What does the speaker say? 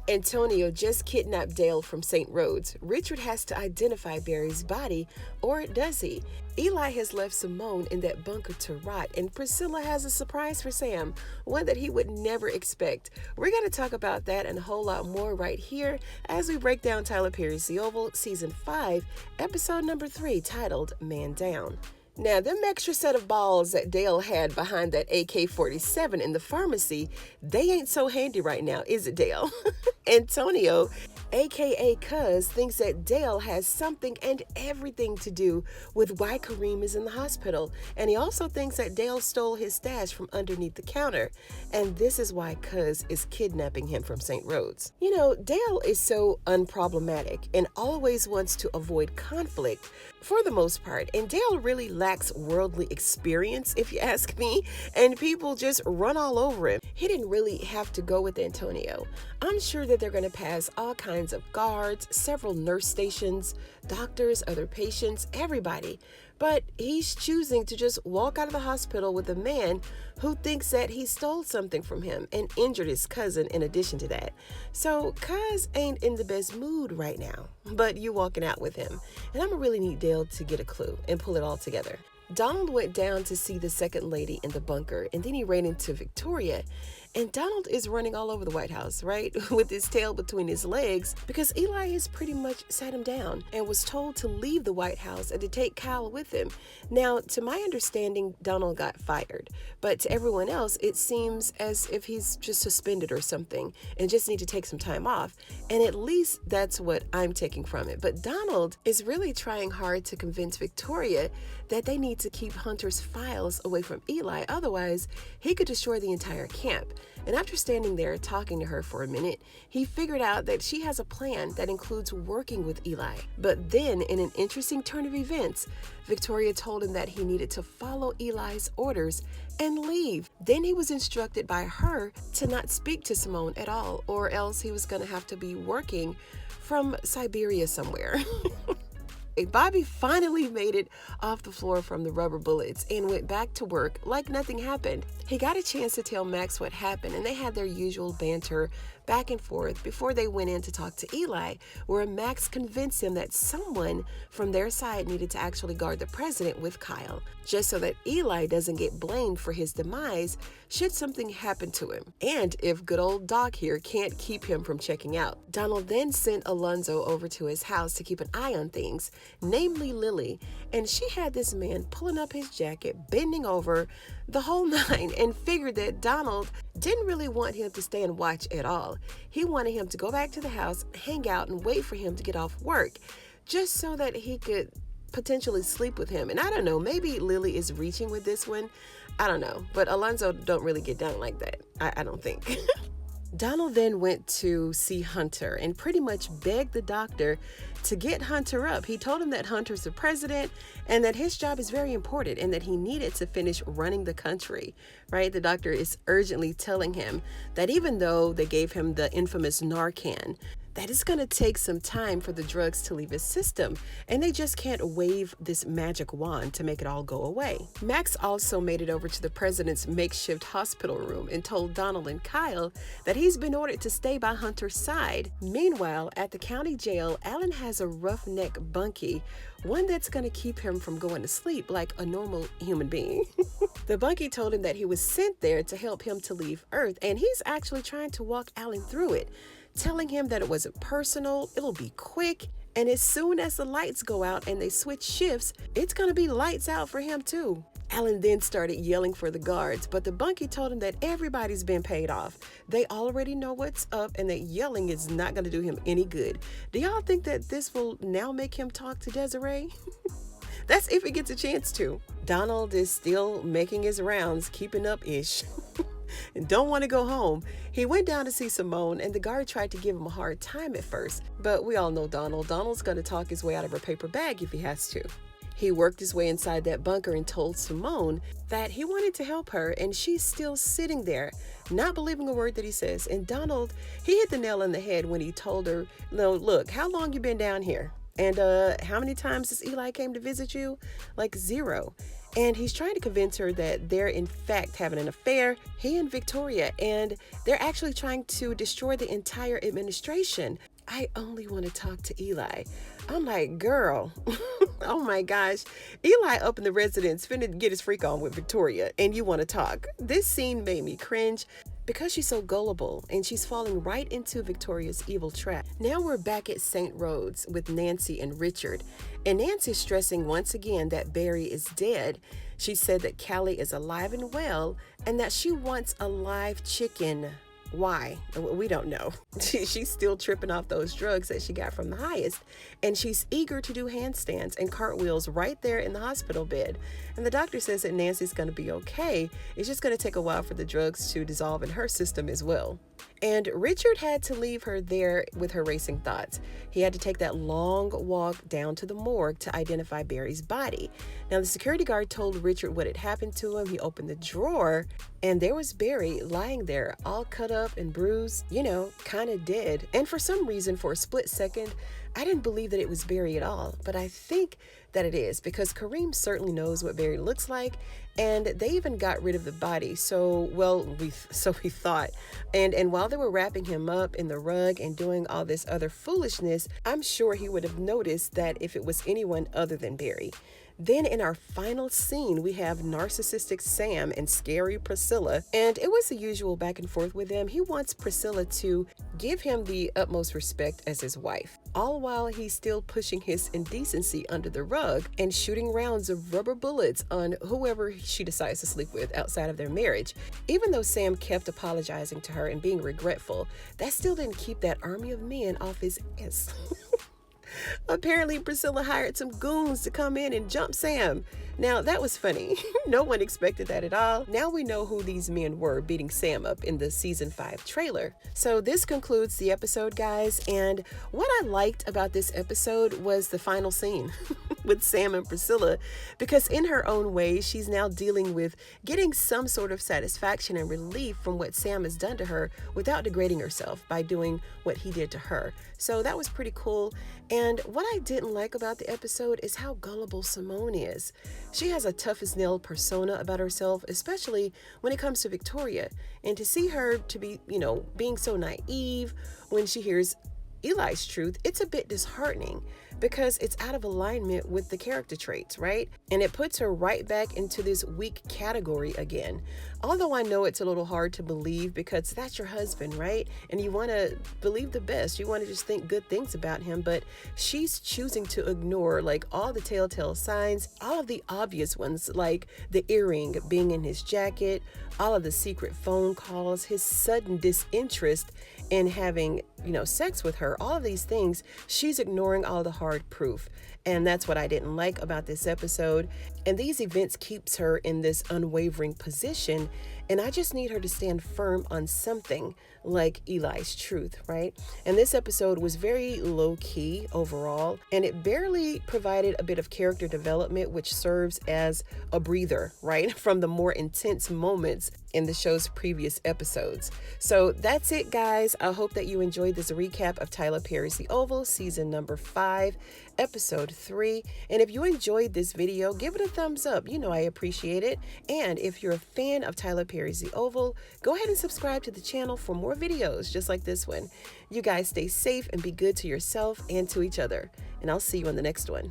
Antonio just kidnapped Dale from St. Rhodes. Richard has to identify Barry's body, or does he? Eli has left Simone in that bunker to rot, and Priscilla has a surprise for Sam, one that he would never expect. We're going to talk about that and a whole lot more right here as we break down Tyler Perry's The Oval, Season 5, Episode number 3, titled Man Down. Now, them extra set of balls that Dale had behind that AK-47 in the pharmacy, they ain't so handy right now, is it, Dale? Antonio, aka Cuz, thinks that Dale has something and everything to do with why Kareem is in the hospital. And he also thinks that Dale stole his stash from underneath the counter. And this is why Cuz is kidnapping him from St. Rhodes. You know, Dale is so unproblematic and always wants to avoid conflict for the most part. And Dale really lacks worldly experience, if you ask me. And people just run all over him. He didn't really have to go with Antonio. I'm sure that they're going to pass all kinds of guards, several nurse stations, doctors, other patients, everybody. But he's choosing to just walk out of the hospital with a man who thinks that he stole something from him and injured his cousin in addition to that. So Cuz ain't in the best mood right now, but you walking out with him. And I'm gonna really need Dale to get a clue and pull it all together. Donald went down to see the second lady in the bunker, and then he ran into Victoria. And Donald is running all over the White House, right? With his tail between his legs, because Eli has pretty much sat him down and was told to leave the White House and to take Kyle with him. Now, to my understanding, Donald got fired. But to everyone else, it seems as if he's just suspended or something and just need to take some time off. And at least that's what I'm taking from it. But Donald is really trying hard to convince Victoria that they need to keep Hunter's files away from Eli. Otherwise, he could destroy the entire camp. And after standing there talking to her for a minute, he figured out that she has a plan that includes working with Eli. But then, in an interesting turn of events, Victoria told him that he needed to follow Eli's orders and leave. Then he was instructed by her to not speak to Simone at all, or else he was going to have to be working from Siberia somewhere. Bobby finally made it off the floor from the rubber bullets and went back to work like nothing happened. He got a chance to tell Max what happened, and they had their usual banter back and forth before they went in to talk to Eli, where Max convinced him that someone from their side needed to actually guard the president with Kyle, just so that Eli doesn't get blamed for his demise should something happen to him, and if good old Doc here can't keep him from checking out. Donald then sent Alonzo over to his house to keep an eye on things, namely Lily, and she had this man pulling up his jacket, bending over, the whole nine, and figured that Donald didn't really want him to stay and watch at all. He wanted him to go back to the house, hang out, and wait for him to get off work, just so that he could potentially sleep with him. And I don't know, maybe Lily is reaching with this one. I don't know, but Alonzo don't really get down like that. I don't think. Donald then went to see Hunter and pretty much begged the doctor to get Hunter up. He told him that Hunter's the president and that his job is very important and that he needed to finish running the country, right? The doctor is urgently telling him that even though they gave him the infamous Narcan, that it's going to take some time for the drugs to leave his system, and they just can't wave this magic wand to make it all go away. Max also made it over to the president's makeshift hospital room and told Donald and Kyle that he's been ordered to stay by Hunter's side. Meanwhile, at the county jail, Alan has a roughneck bunkie, one that's going to keep him from going to sleep like a normal human being. The bunkie told him that he was sent there to help him to leave Earth, and he's actually trying to walk Alan through it, telling him that it wasn't personal, it'll be quick, and as soon as the lights go out and they switch shifts, it's gonna be lights out for him too. Alan then started yelling for the guards, but the bunkie told him that everybody's been paid off. They already know what's up and that yelling is not gonna do him any good. Do y'all think that this will now make him talk to Desiree? That's if he gets a chance to. Donald is still making his rounds, keeping up-ish. And don't want to go home. He went down to see Simone, and the guard tried to give him a hard time at first, but we all know Donald. Donald's going to talk his way out of her paper bag if he has to. He worked his way inside that bunker and told Simone that he wanted to help her, and she's still sitting there, not believing a word that he says. And Donald, he hit the nail on the head when he told her, no, look, how long you been down here? And how many times has Eli came to visit you? Like 0. and he's trying to convince her that they're in fact having an affair, he and Victoria, and they're actually trying to destroy the entire administration. I only want to talk to Eli. I'm like, girl, oh my gosh. Eli up in the residence finna get his freak on with Victoria, and you want to talk. This scene made me cringe because she's so gullible and she's falling right into Victoria's evil trap. Now we're back at St. Rhodes with Nancy and Richard, and Nancy's stressing once again that Barry is dead. She said that Callie is alive and well and that she wants a live chicken. Why? We don't know. She's still tripping off those drugs that she got from the highest, and she's eager to do handstands and cartwheels right there in the hospital bed. And the doctor says that Nancy's going to be okay. It's just going to take a while for the drugs to dissolve in her system as well. And Richard had to leave her there with her racing thoughts. He had to take that long walk down to the morgue to identify Barry's body. Now, the security guard told Richard what had happened to him. He opened the drawer, and there was Barry lying there, all cut up and bruised, kind of dead. And for some reason, for a split second, I didn't believe that it was Barry at all, but I think that it is, because Kareem certainly knows what Barry looks like, and they even got rid of the body. So we thought. And while they were wrapping him up in the rug and doing all this other foolishness, I'm sure he would have noticed that if it was anyone other than Barry. Then in our final scene, we have narcissistic Sam and scary Priscilla, and it was the usual back and forth with them. He wants Priscilla to give him the utmost respect as his wife, all while he's still pushing his indecency under the rug and shooting rounds of rubber bullets on whoever she decides to sleep with outside of their marriage. Even though Sam kept apologizing to her and being regretful, that still didn't keep that army of men off his ass. Apparently, Priscilla hired some goons to come in and jump Sam. Now, that was funny. No one expected that at all. Now we know who these men were beating Sam up in the season 5 trailer. So this concludes the episode, guys. And what I liked about this episode was the final scene with Sam and Priscilla, because in her own way, she's now dealing with getting some sort of satisfaction and relief from what Sam has done to her without degrading herself by doing what he did to her. So that was pretty cool. And what I didn't like about the episode is how gullible Simone is. She has a tough as nail persona about herself, especially when it comes to Victoria. And to see her to be, being so naive when she hears Eli's truth, it's a bit disheartening because it's out of alignment with the character traits, right? And it puts her right back into this weak category again. Although I know it's a little hard to believe because that's your husband, right? And you want to believe the best. You want to just think good things about him, but she's choosing to ignore all the telltale signs, all of the obvious ones, like the earring being in his jacket, all of the secret phone calls, his sudden disinterest in having, sex with her, all of these things. She's ignoring all the hard proof. And that's what I didn't like about this episode. And these events keeps her in this unwavering position. And I just need her to stand firm on something like Eli's truth, right? And this episode was very low key overall, and it barely provided a bit of character development, which serves as a breather, right? From the more intense moments in the show's previous episodes. So that's it, guys. I hope that you enjoyed this recap of Tyler Perry's The Oval, season number 5, episode 3. And if you enjoyed this video, give it a thumbs up. I appreciate it. And if you're a fan of Tyler Perry's The Oval, go ahead and subscribe to the channel for more videos just like this one. You guys stay safe and be good to yourself and to each other. And I'll see you on the next one.